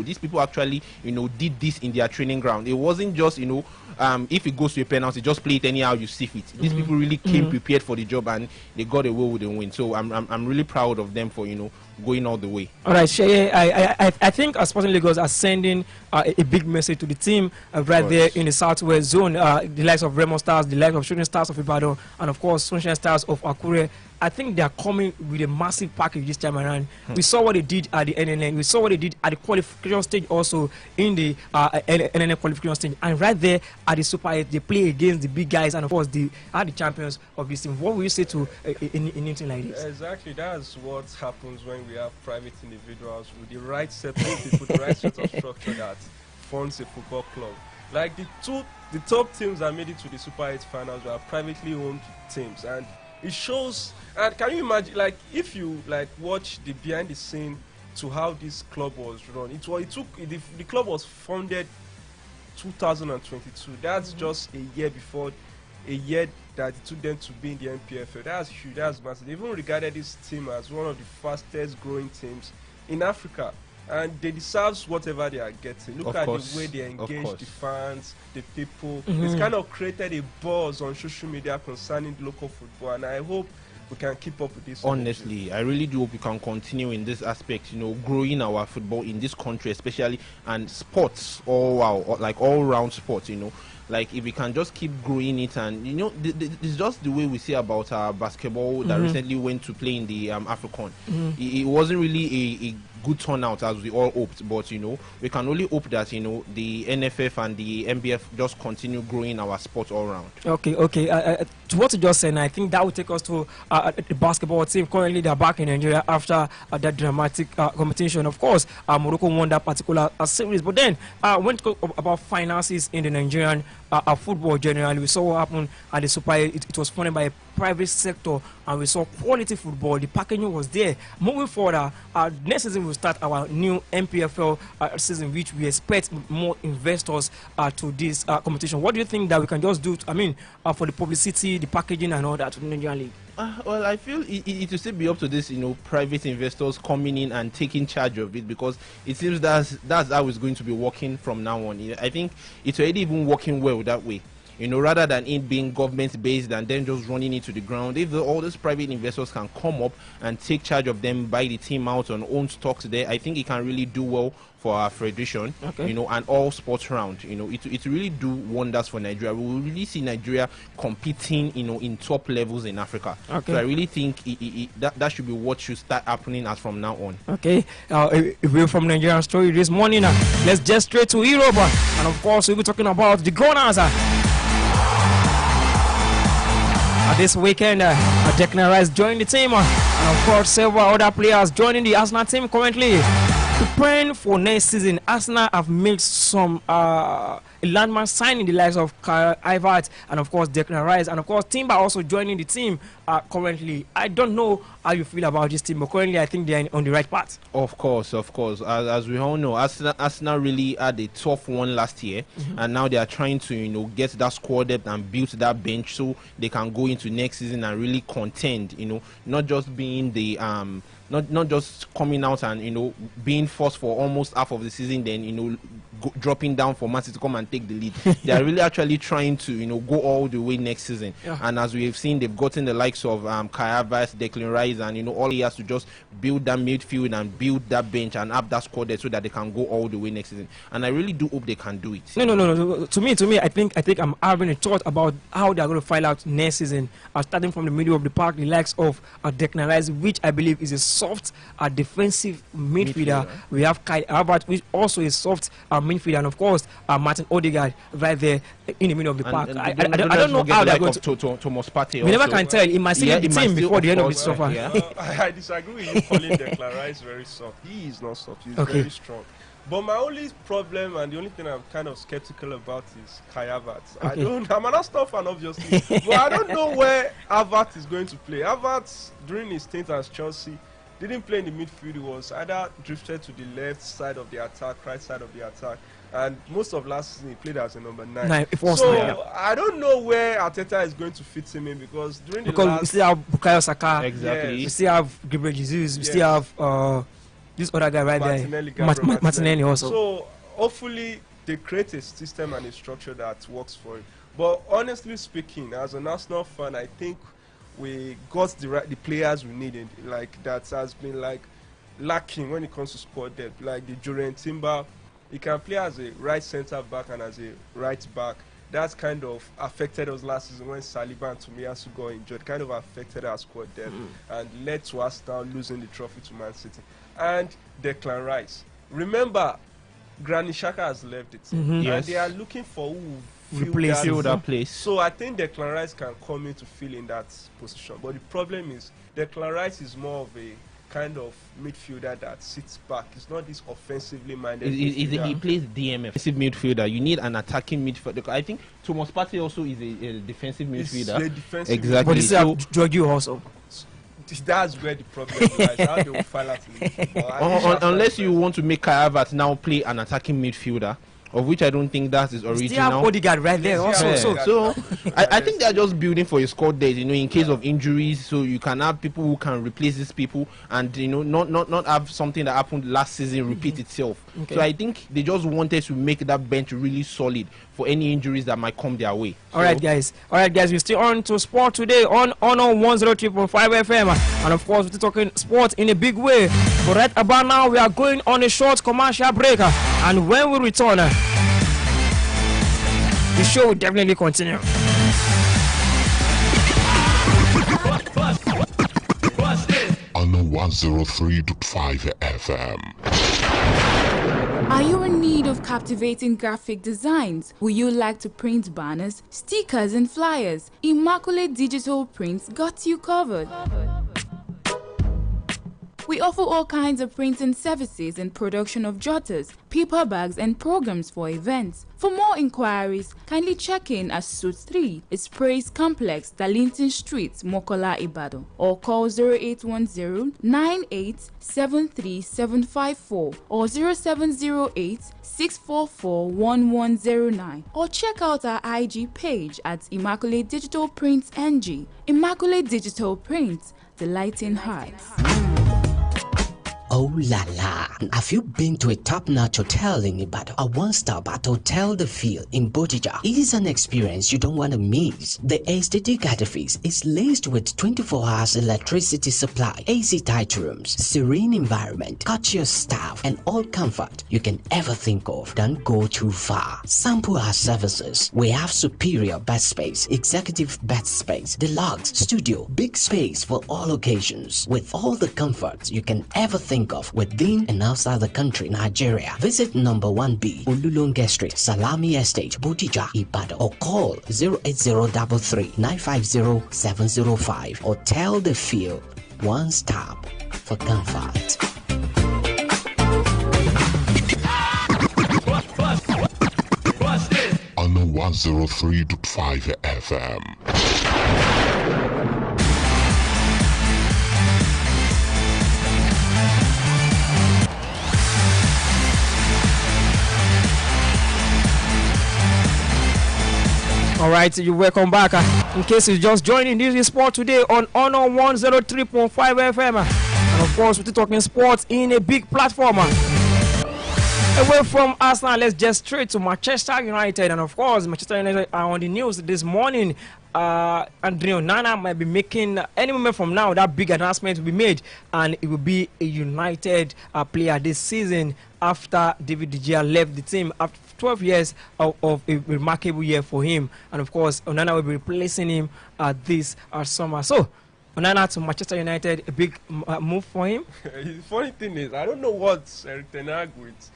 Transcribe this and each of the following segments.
these people actually, did this in their training ground. It wasn't just, if it goes to a penalty, just play it anyhow you see fit. These people really came prepared for the job, and they got away with the win. So I'm really proud of them for, going all the way. All right, Sheye, I think Sporting Lagos are sending a big message to the team right there in the Southwest Zone. The likes of Remo Stars, the likes of Shooting Stars of Ibadan, and of course Sunshine Stars of Akure. I think they are coming with a massive package this time around. We saw what they did at the NNN. We saw what they did at the qualification stage, also in the NNN qualification stage. And right there at the Super 8, they play against the big guys, and of course they are the champions of this team. What will you say to in anything like this? Exactly, that's what happens when we have private individuals with the right set of people, the right set of structure that funds a football club. Like the top teams that made it to the Super 8 finals were privately owned teams, and it shows. And can you imagine, like, if you watch the behind the scene to how this club was run? The club was founded 2022. That's just a year before, a year that it took them to be in the NPFL. That's huge. That's massive. They even regarded this team as one of the fastest growing teams in Africa. And they deserve whatever they are getting. Look at the way they engage the fans, the people. It's kind of created a buzz on social media concerning local football, and I hope we can keep up with this. Honestly, I really do hope we can continue in this aspect, growing our football in this country, especially, and sports, all round sports, like if we can just keep growing it. And it's just the way we say about our basketball that recently went to play in the AFCON. It wasn't really a good turnout as we all hoped, but we can only hope that the NFF and the MBF just continue growing our sport all round. Okay. To what you just said, I think that will take us to the basketball team. Currently, they are back in Nigeria after that dramatic competition. Of course, Morocco won that particular series, but then when it talk about finances in the Nigerian football generally, we saw what happened at the Super 8. It was funded by a private sector, and we saw quality football. The packaging was there. Moving forward, next season we'll start our new NPFL season, which we expect more investors to this competition. What do you think that we can just do for the publicity, the packaging and all that to the Nigerian League? Well, I feel it will still be up to this, private investors coming in and taking charge of it, because it seems that's how it's going to be working from now on. I think it's already even working well that way. Rather than it being government-based and then just running it to the ground, if all those private investors can come up and take charge of them, buy the team out on own stocks there, I think it can really do well for our federation, and all sports round. It really do wonders for Nigeria. We will really see Nigeria competing, in top levels in Africa. So I really think that should be what should start happening as from now on. Okay, we're from Nigerian story this morning. Let's just straight to Europe, and of course we'll be talking about the Gunners. This weekend, Declan Rice joined the team, and of course several other players joining the Arsenal team currently. Preparing for next season, Arsenal have made some a landmark signing, the likes of Kai Havertz and of course Declan Rice, and of course Timber also joining the team currently. I don't know how you feel about this team, but currently I think they're on the right path. Of course. As we all know, Arsenal really had a tough one last year, and now they are trying to get that squad depth and build that bench so they can go into next season and really contend. Not just being the not just coming out and being forced for almost half of the season, then dropping down for Man City to come and take the lead. They are really actually trying to go all the way next season. And as we have seen, they've gotten the likes of Kai Havertz, Declan Rice, and all he has to just build that midfield and build that bench and have that squad there so that they can go all the way next season. And I really do hope they can do it. No. To me, I think I'm having a thought about how they are going to file out next season. Starting from the middle of the park, the likes of Declan Rice, which I believe is a soft defensive midfielder. We have Kai Havertz, which also is soft midfielder, and of course Martin Odegaard right there in the middle of the park. I don't know how they're going to Thomas Partey. We never can tell. He might see the team before the end of this suffer. I disagree with you calling Declan Rice very soft. He is not soft. He's very strong. But my only problem and the only thing I'm kind of skeptical about is Kai Havertz. I'm an Arsenal fan, obviously, but I don't know where Havertz is going to play. Havertz, during his stint as Chelsea, didn't play in the midfield. He was either drifted to the left side of the attack, right side of the attack, and most of last season he played as a number 9. I don't know where Arteta is going to fit him in, because we still have Bukayo Saka, exactly. We still have Gabriel Jesus, we still have this other guy right Martinelli, there, Gabriel Martinelli also. So hopefully they create a system and a structure that works for him. But honestly speaking, as an Arsenal fan, I think we got the players we needed. Like that has been like lacking when it comes to squad depth. Like the Jurien Timber, he can play as a right centre back and as a right back. That's kind of affected us last season when Saliba and Tomiyasu got injured. Kind of affected our squad depth and led to us now losing the trophy to Man City. And Declan Rice. Remember, Granit Xhaka has left it, and they are looking for who will fill that place. So I think Declan Rice can come in to fill in that position. But the problem is Declan Rice is more of a kind of midfielder that sits back. It's not this offensively minded. He plays DMF, defensive midfielder. You need an attacking midfielder. I think Thomas Partey also is a defensive midfielder. Exactly. But this is Jorginho also. That's where the problem lies. How they will fall out unless you want to make Kai Havertz now play an attacking midfielder, of which I don't think that is original. Still have Odegaard right there also. So I think they're just building for a squad depth, in case of injuries, so you can have people who can replace these people, and not have something that happened last season repeat itself. Okay. So I think they just wanted to make that bench really solid for any injuries that might come their way. All right, guys, we're still on to sport today on Honor 103.5 FM, and of course we're talking sport in a big way. But right about now we are going on a short commercial break, and when we return, the show will definitely continue. On 103.5 FM. Are you in need of captivating graphic designs? Would you like to print banners, stickers, and flyers? Immaculate Digital Prints got you covered. We offer all kinds of printing services and production of jotters, paper bags, and programs for events. For more inquiries, kindly check in at Suite 3, Praise Complex, Darlington Street, Mokola, Ibadan, or call 0810-9873-754 or 0708-644-1109, or check out our IG page at Immaculate Digital Prints NG. Immaculate Digital Prints, delighting hearts. Oh la la! Have you been to a top-notch hotel in Ibadan? A one-stop at Hotel The Field in Bodija. It is an experience you don't want to miss. The aesthetic edifice is laced with 24 hours electricity supply, AC tight rooms, serene environment, courteous staff, and all comfort you can ever think of. Don't go too far. Sample our services. We have superior bed space, executive bed space, deluxe, studio, big space for all occasions, with all the comforts you can ever think of within and outside the country, Nigeria. Visit number 1B, Ululunge Street, Salami Estate, Bodija, Ibadan, or call 08033-950-705. Hotel The Field, one stop for comfort. On 103.5 FM. All right, you welcome back. In case you're just joining, this is Sport Today on Honor 103.5 FM. And of course, we're talking sports in a big platform. Away from Arsenal, let's just straight to Manchester United. And of course, Manchester United are on the news this morning. Andre Onana might be making any moment from now that big announcement will be made, and it will be a United player this season after David De Gea left the team after 12 years of a remarkable year for him. And of course, Onana will be replacing him this summer. So Onana to Manchester United, a big move for him. The funny thing is, I don't know what Eric Ten Hag with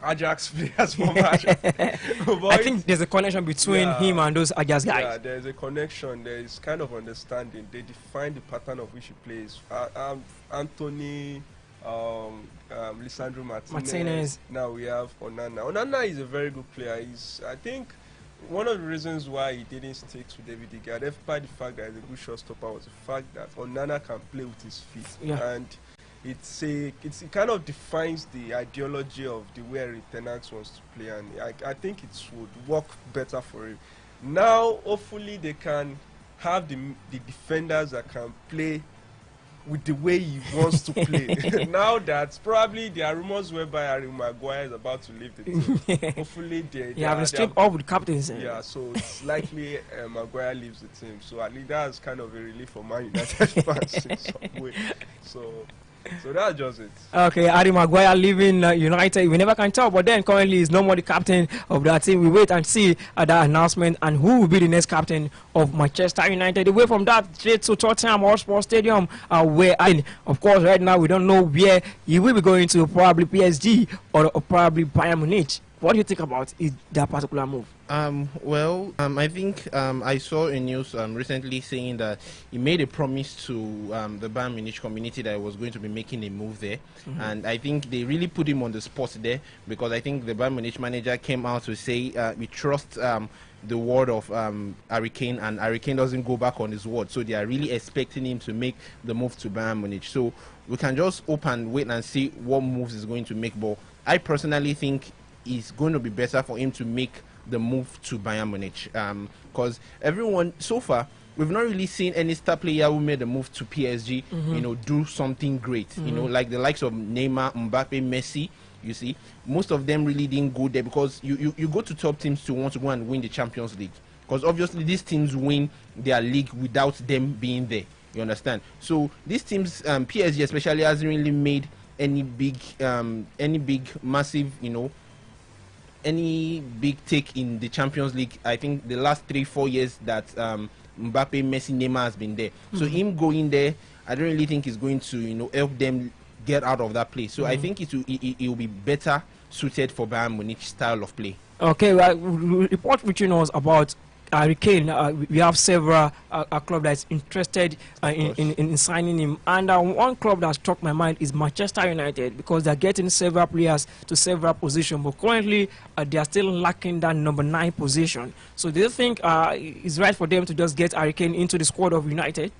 Ajax players from Ajax. I think there's a connection between him and those Ajax guys. Yeah, there's a connection. There is kind of understanding. They define the pattern of which he plays. Anthony, Lisandro Martinez. Now we have Onana. Onana is a very good player. I think one of the reasons why he didn't stick to David De Gea, despite the fact that he's a good shot-stopper, was the fact that Onana can play with his feet. Yeah. And it kind of defines the ideology of the way Eric Ten Hag wants to play, and I think it would work better for him. Now, hopefully, they can have the defenders that can play with the way he wants to play. Now that probably there are rumors whereby Harry Maguire is about to leave the team. Hopefully they have been stripped off with captains. Yeah, so it's likely Maguire leaves the team. So at least that's kind of a relief for Man United fans in some way. So that's just it. Okay, Harry Maguire leaving United. We never can tell, but then currently he's no more the captain of that team. We wait and see that announcement and who will be the next captain of Manchester United. Away from that, straight to Tottenham Hotspur Stadium, where, of course, right now we don't know where he will be going to. Probably PSG or probably Bayern Munich. What do you think about that particular move? I think I saw a news recently saying that he made a promise to the Bayern Munich community that he was going to be making a move there. And I think they really put him on the spot there, because I think the Bayern Munich manager came out to say we trust the word of Harry Kane, and Harry Kane doesn't go back on his word. So they are really expecting him to make the move to Bayern Munich. So we can just hope and wait and see what moves he's going to make. But I personally think it's going to be better for him to make the move to Bayern Munich, because everyone so far, we've not really seen any star player who made the move to PSG, do something great. Like the likes of Neymar, Mbappe, Messi. You see, most of them really didn't go there, because you go to top teams to want to go and win the Champions League, because obviously these teams win their league without them being there. You understand? So these teams, PSG especially, hasn't really made any big, massive, any big take in the Champions League. I think the last 3-4 years that Mbappe, Messi, Neymar has been there. So him going there, I don't really think is going to help them get out of that place. So I think it will be better suited for Bayern Munich style of play. Okay, well, report reaching us about Harry Kane. We have several clubs that's interested in signing him, and one club that struck my mind is Manchester United, because they're getting several players to several positions, but currently they are still lacking that number 9 position. So do you think it's right for them to just get Harry Kane into the squad of United?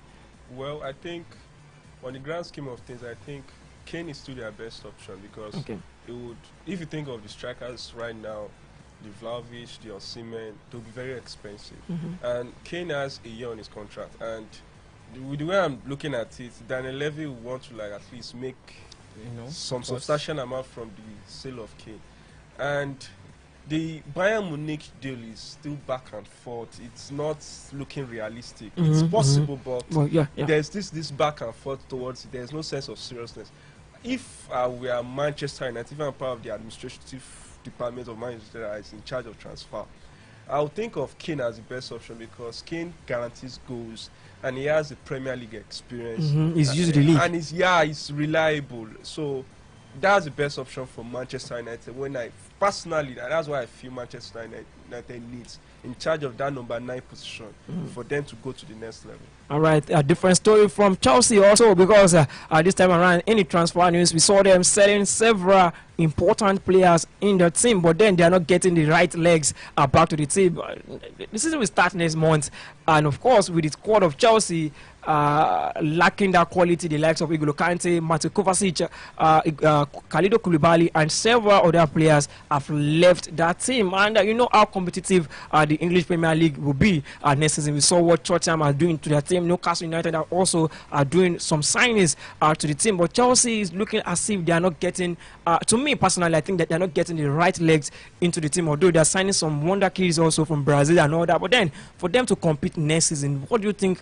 Well, I think on the grand scheme of things, I think Kane is still their best option, because it would, if you think of the strikers right now, the Vlahovic, the Osimhen, they'll be very expensive. And Kane has a year on his contract, and with the way I'm looking at it, Daniel Levy will want to at least make some substantial amount from the sale of Kane. And the Bayern Munich deal is still back and forth. It's not looking realistic. It's possible, but there's this back and forth towards it. There's no sense of seriousness. If we are Manchester United, if I'm part of the administrative department of Manchester that is in charge of transfer, I would think of Kane as the best option, because Kane guarantees goals and he has the Premier League experience. He's used the league, and he's reliable. So that's the best option for Manchester United. When I personally, that's why I feel Manchester United needs in charge of that number 9 position for them to go to the next level. All right, a different story from Chelsea also, because this time around in the transfer news, we saw them selling several important players in the team, but then they are not getting the right legs back to the team. The season will start next month, and of course with the squad of Chelsea lacking that quality, the likes of N'Golo Kante, Mateo Kovacic, Khalidou Koulibaly, and several other players have left that team. And you know how competitive the English Premier League will be next season. We saw what Tottenham are doing to their team. Newcastle United are also doing some signings to the team, but Chelsea is looking as if they are not getting, to me personally, I think that they are not getting the right legs into the team, although they are signing some wonder kids also from Brazil and all that. But then for them to compete next season, what do you think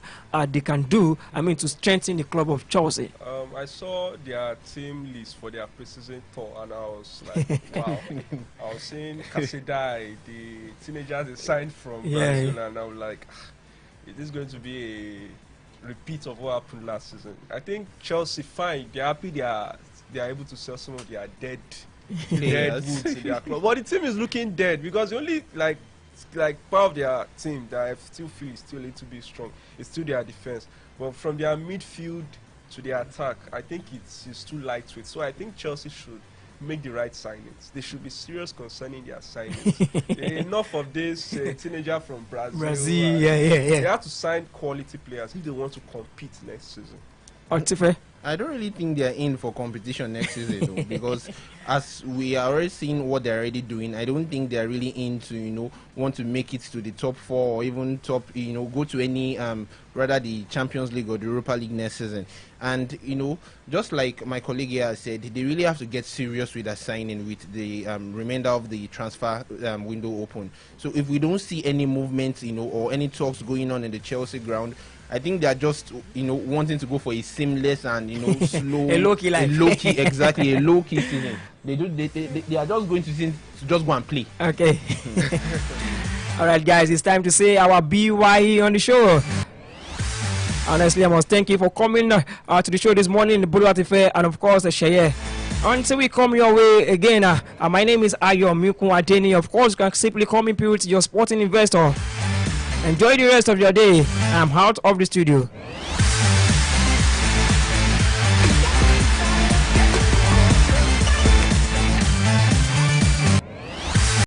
they can do, to strengthen the club of Chelsea? I saw their team list for their preseason tour, and I was like, wow. I was seeing Casadei, the teenager they signed from Brazil, and I was like, is this going to be a repeat of what happened last season? I think Chelsea, fine, they're happy they are able to sell some of their dead woods in their club. But the team is looking dead, because the only like part of their team that I still feel is still a little bit strong is still their defense. But from their midfield to their attack, I think it's too lightweight. So I think Chelsea should make the right signings. They should be serious concerning their signings. Enough of this teenager from Brazil. Yeah. They have to sign quality players if they want to compete next season. Ontife? I don't really think they're in for competition next season, though, because as we are already seeing what they're already doing, I don't think they're really in to, want to make it to the top 4 or even top, go to any, rather the Champions League or the Europa League next season. And, just like my colleague here said, they really have to get serious with their signing with the remainder of the transfer window open. So if we don't see any movement, or any talks going on in the Chelsea ground, I think they are just, wanting to go for a seamless and, slow, a low-key life. Exactly, a low-key season. They are just going to just go and play. Okay. All right, guys, it's time to say our BYE on the show. Honestly, I must thank you for coming to the show this morning, the Boulevard Affair, and of course, the Sheye. Until we come your way again, my name is Ayomikun Adeniyi. Of course, you can simply call me Purity, your sporting investor. Enjoy the rest of your day. I'm out of the studio.